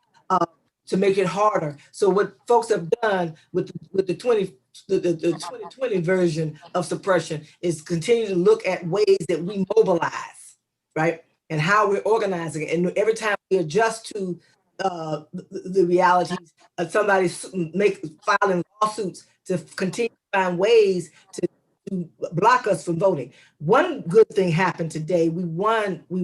to make it harder. So what folks have done with the 2020 version of suppression is continue to look at ways that we mobilize, right? And how we're organizing it. And every time we adjust to the realities, somebody filing lawsuits to continue to find ways to block us from voting. One good thing happened today. We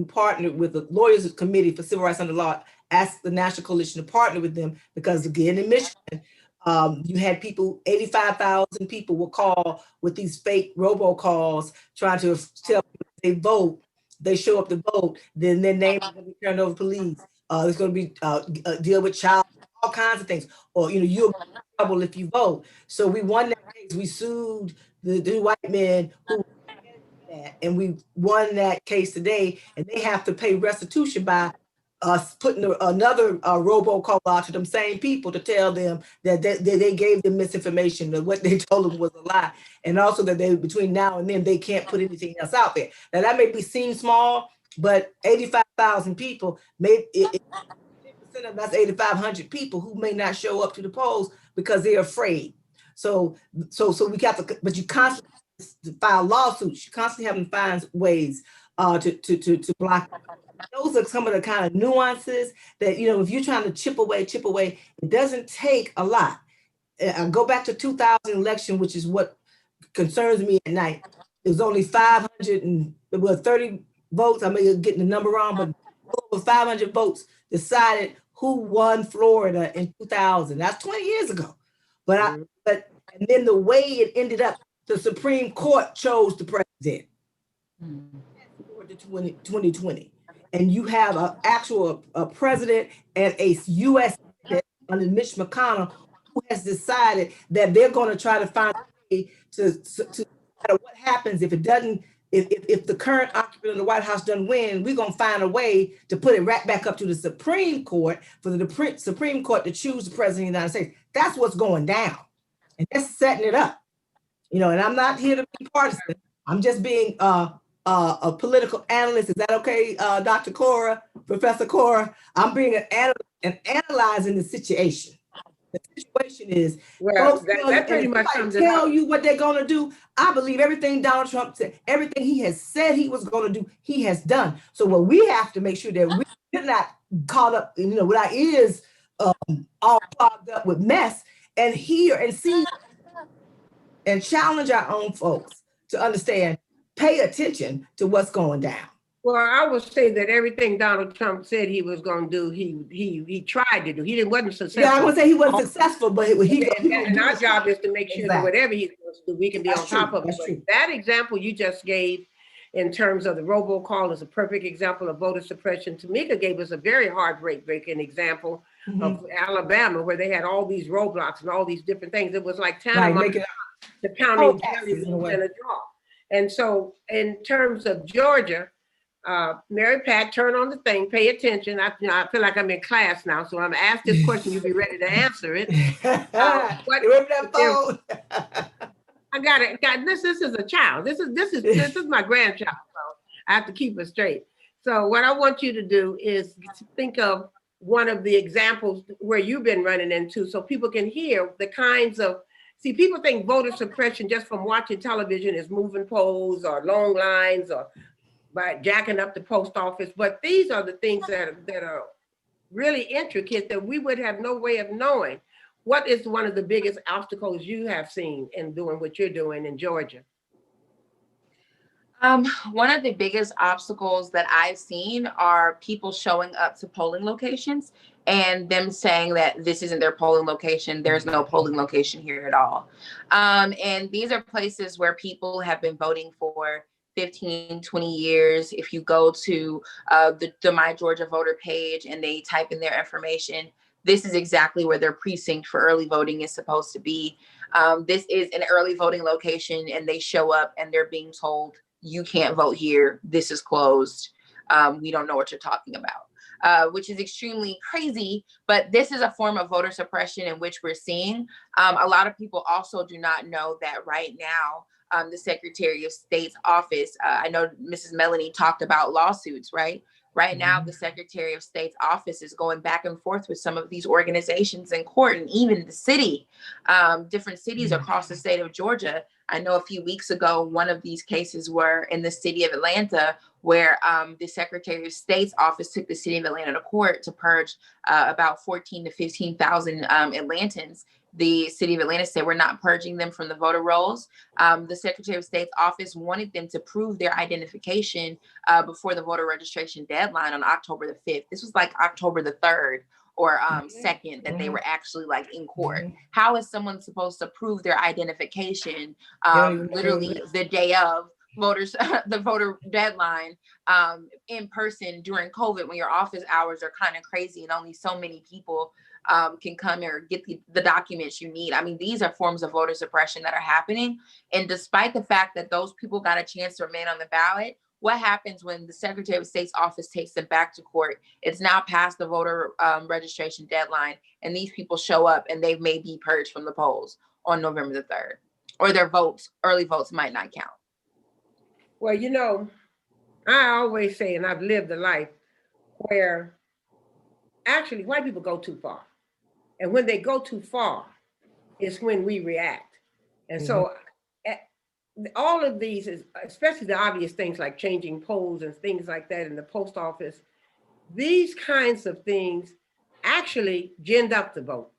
partnered with the Lawyers Committee for Civil Rights Under Law, asked the National Coalition to partner with them because again, in Michigan, you had people, 85,000 people will call with these fake robocalls trying to tell people they vote, they show up to vote, then their name is going to be turned over to police. There's going to be deal with child, all kinds of things. Or, you'll be in trouble if you vote. So we won that case. We sued the white men who that, and we won that case today, and they have to pay restitution by putting another robocall out to them same people to tell them that they gave them misinformation, that what they told them was a lie, and also that they between now and then they can't put anything else out there. Now that may seem small, but 85,000 people, maybe 10% of that's 8,500 people who may not show up to the polls because they're afraid. So we have to, but you constantly file lawsuits. You constantly have to find ways to block. Those are some of the kind of nuances that, if you're trying to chip away, it doesn't take a lot. Go back to 2000 election, which is what concerns me at night. It was only 530 votes. I may be getting the number wrong, but over 500 votes decided who won Florida in 2000. That's 20 years ago. And then the way it ended up, the Supreme Court chose the president for 2020. And you have an actual president and a U.S. under Mitch McConnell who has decided that they're going to try to find a way to no matter what happens, if it doesn't, if the current occupant of the White House doesn't win, we're going to find a way to put it right back up to the Supreme Court for the Supreme Court to choose the president of the United States. That's what's going down. And that's setting it up. And I'm not here to be partisan. I'm just being a political analyst. Is that okay, Dr. Cora, Professor Cora? I'm being an analyst and analyzing the situation. The situation is, well, that pretty much sums it up. Tell you what they're going to do. I believe everything Donald Trump said, everything he has said he was going to do, he has done. So what we have to make sure that we're not caught up, with our ears all clogged up with mess, and hear and see and challenge our own folks to understand, pay attention to what's going down. Well, I would say that everything Donald Trump said he was going to do, he tried to do. He wasn't successful. Yeah, I would say he wasn't successful, but and our job is to make sure that whatever he's supposed to do, we can be on top of it. That example you just gave in terms of the robocall is a perfect example of voter suppression. Tamika gave us a very heartbreaking example of Alabama, where they had all these roadblocks and all these different things. It was like tantamount to counting calories in a draw. And so in terms of Georgia, Mary Pat, turn on the thing, pay attention. I feel like I'm in class now, so I'm gonna ask this question, you'll be ready to answer it. I got it. This is a child. This is my grandchild, so I have to keep it straight. So what I want you to do is think of one of the examples where you've been running into, so people can hear the kinds of. See, people think voter suppression just from watching television is moving polls or long lines or by jacking up the post office, but these are the things that are really intricate that we would have no way of knowing. What is one of the biggest obstacles you have seen in doing what you're doing in Georgia? One of the biggest obstacles that I've seen are people showing up to polling locations and them saying that this isn't their polling location. There's no polling location here at all. And these are places where people have been voting for 15, 20 years. If you go to the My Georgia voter page and they type in their information, this is exactly where their precinct for early voting is supposed to be. This is an early voting location and they show up and they're being told, you can't vote here. This is closed. We don't know what you're talking about, which is extremely crazy. But this is a form of voter suppression in which we're seeing. A lot of people also do not know that right now, the Secretary of State's office. I know Mrs. Melanie talked about lawsuits, right? Right now, the Secretary of State's office is going back and forth with some of these organizations in court, and even the city, different cities across the state of Georgia. I know a few weeks ago, one of these cases were in the city of Atlanta, where the Secretary of State's office took the city of Atlanta to court to purge about 14 to 15,000 Atlantans. The city of Atlanta said we're not purging them from the voter rolls. The Secretary of State's office wanted them to prove their identification before the voter registration deadline on October the 5th. This was like October the 3rd or 2nd that they were actually like in court. How is someone supposed to prove their identification literally the day of voters, the voter deadline in person during COVID, when your office hours are kind of crazy and only so many people can come or get the documents you need? I mean, these are forms of voter suppression that are happening. And despite the fact that those people got a chance to remain on the ballot, what happens when the Secretary of State's office takes them back to court? It's now past the voter registration deadline, and these people show up and they may be purged from the polls on November the 3rd, or their votes, early votes, might not count. Well, you know, I always say, and I've lived a life where actually white people go too far. And when they go too far, it's when we react. And so all of these, is, especially the obvious things like changing polls and things like that in the post office, these kinds of things actually ginned up the vote.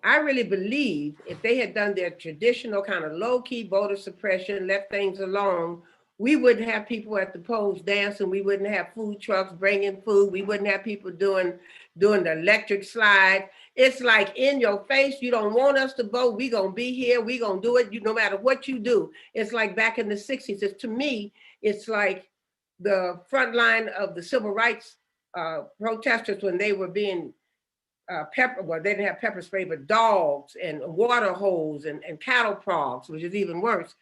I really believe if they had done their traditional kind of low-key voter suppression, left things alone, we wouldn't have people at the polls dancing. We wouldn't have food trucks bringing food. We wouldn't have people doing the electric slide. It's like in your face. You don't want us to vote. We gonna be here. We gonna do it. No matter what you do. It's like back in the 60s. To me, it's like the front line of the civil rights protesters when they were being well, they didn't have pepper spray, but dogs and water hose and cattle prods, which is even worse.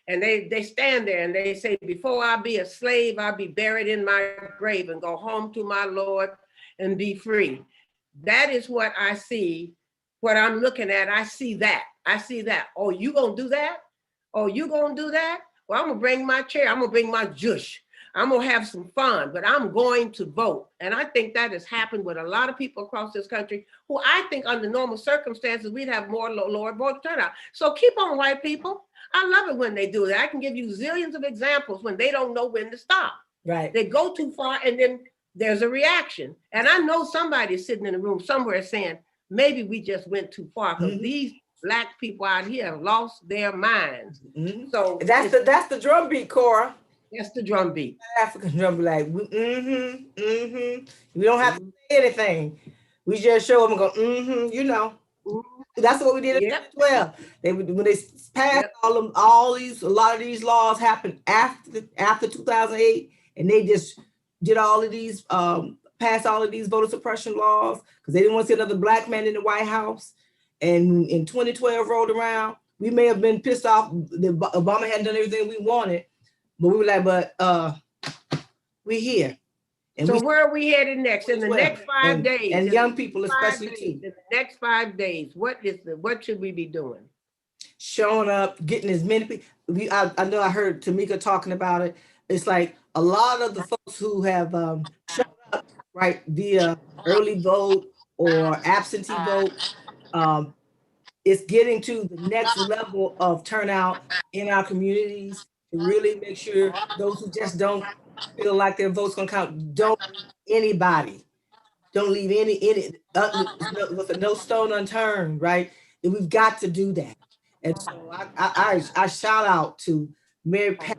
And they stand there and they say, before I be a slave, I'll be buried in my grave and go home to my Lord and be free. That is what I see, what I'm looking at. I see that. Oh, you gonna do that? Oh, you gonna do that? Well, I'm gonna bring my chair. I'm gonna bring my jush. I'm gonna have some fun, but I'm going to vote. And I think that has happened with a lot of people across this country who I think under normal circumstances, we'd have more lower voter turnout. So keep on, white people. I love it when they do that. I can give you zillions of examples when they don't know when to stop. Right. They go too far and then there's a reaction. And I know somebody's sitting in the room somewhere saying, maybe we just went too far because these Black people out here have lost their minds. So that's the drum beat, Cora. That's the drum beat. African drum beat, like, We don't have to say anything. We just show them and go, you know. That's what we did in 2012. When they passed a lot of these laws happened after 2008, and they just did all of these, passed all of these voter suppression laws because they didn't want to see another Black man in the White House. And in 2012 rolled around, we may have been pissed off that Obama hadn't done everything we wanted, but we were like, we're here. And so where are we headed next? In the next 5 days. And young people especially too. In the next 5 days, what should we be doing? Showing up, getting as many people. I know I heard Tamika talking about it. It's like a lot of the folks who have shown up, right, via early vote or absentee vote, it's getting to the next level of turnout in our communities to really make sure those who just don't feel like their vote's gonna count, don't anybody, don't leave any no stone unturned, right? And we've got to do that. And so I shout out to Mary Pat,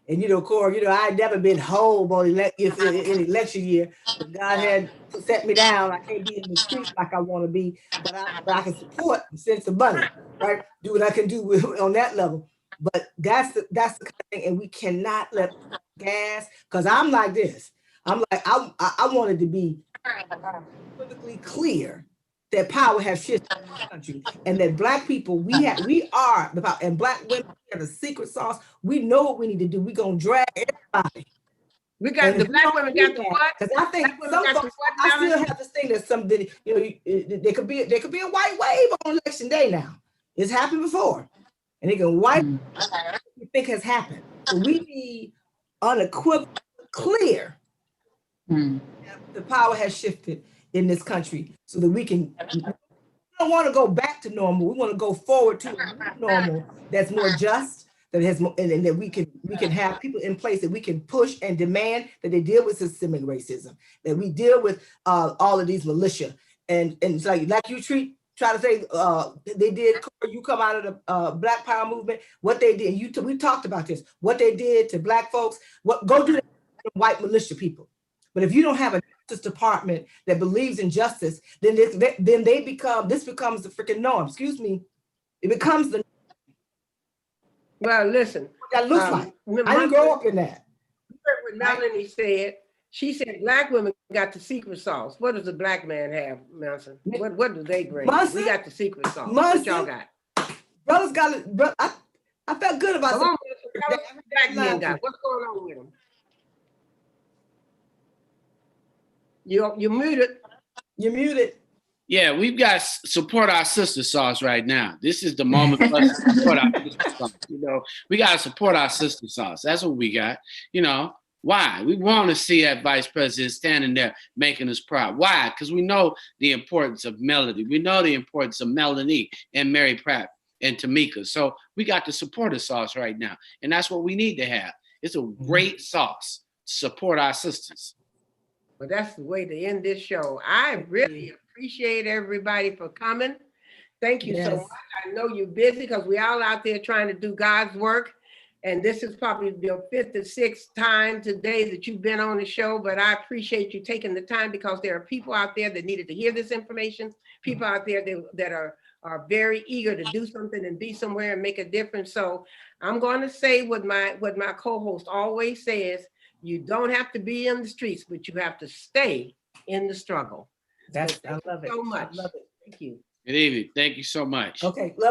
and Cora, I had never been home on in election year, but God had set me down. I can't be in the streets like I want to be, but I can support and send some money, right? Do what I can do on that level. But that's the kind of thing, and we cannot let gas, because I'm like this. I'm like, I wanted to be perfectly clear that power has shifted in this country, and that Black people, we are the power, and Black women have the secret sauce. We know what we need to do. We're gonna drag everybody. We got the Black women got the what? Because I think some folks, I still have this thing that something, there could be a white wave on election day now. It's happened before. and it can wipe what you think has happened. So we need unequivocal, clear the power has shifted in this country so that we don't want to go back to normal. We want to go forward to a new normal that's more just, that has more, and that we can have people in place that we can push and demand that they deal with systemic racism, that we deal with all of these militia, and it's like you try to say they did. You come out of the Black Power movement. What they did, we talked about this. What they did to Black folks. Go do that to white militia people. But if you don't have a justice department that believes in justice, then this becomes the freaking norm. Excuse me. It becomes the. Well, listen. What that looks like. I didn't grow up in that. You heard what Melanie said. She said Black women got the secret sauce. What does a Black man have, Manson? What do they bring? We got the secret sauce. What y'all got? Brothers got it. Bro, I felt good about that. Black men got. What's going on with them? You're muted. You're muted. Yeah, we've got support our sister sauce right now. This is the moment for us to support our sister sauce. We got to support our sister sauce. That's what we got. Why? We want to see that vice president standing there making us proud. Why? Because we know the importance of Melody. We know the importance of Melanie and Mary Pratt and Tamika. So we got the supporter sauce right now. And that's what we need to have. It's a great sauce to support our sisters. Well, that's the way to end this show. I really appreciate everybody for coming. Thank you so much. I know you're busy because we're all out there trying to do God's work. And this is probably the 5th or 6th time today that you've been on the show, but I appreciate you taking the time because there are people out there that needed to hear this information, people out there that are very eager to do something and be somewhere and make a difference. So I'm going to say what my co-host always says, you don't have to be in the streets, but you have to stay in the struggle. I love it so much. I love it. Thank you. Good evening. Thank you so much. Okay. Love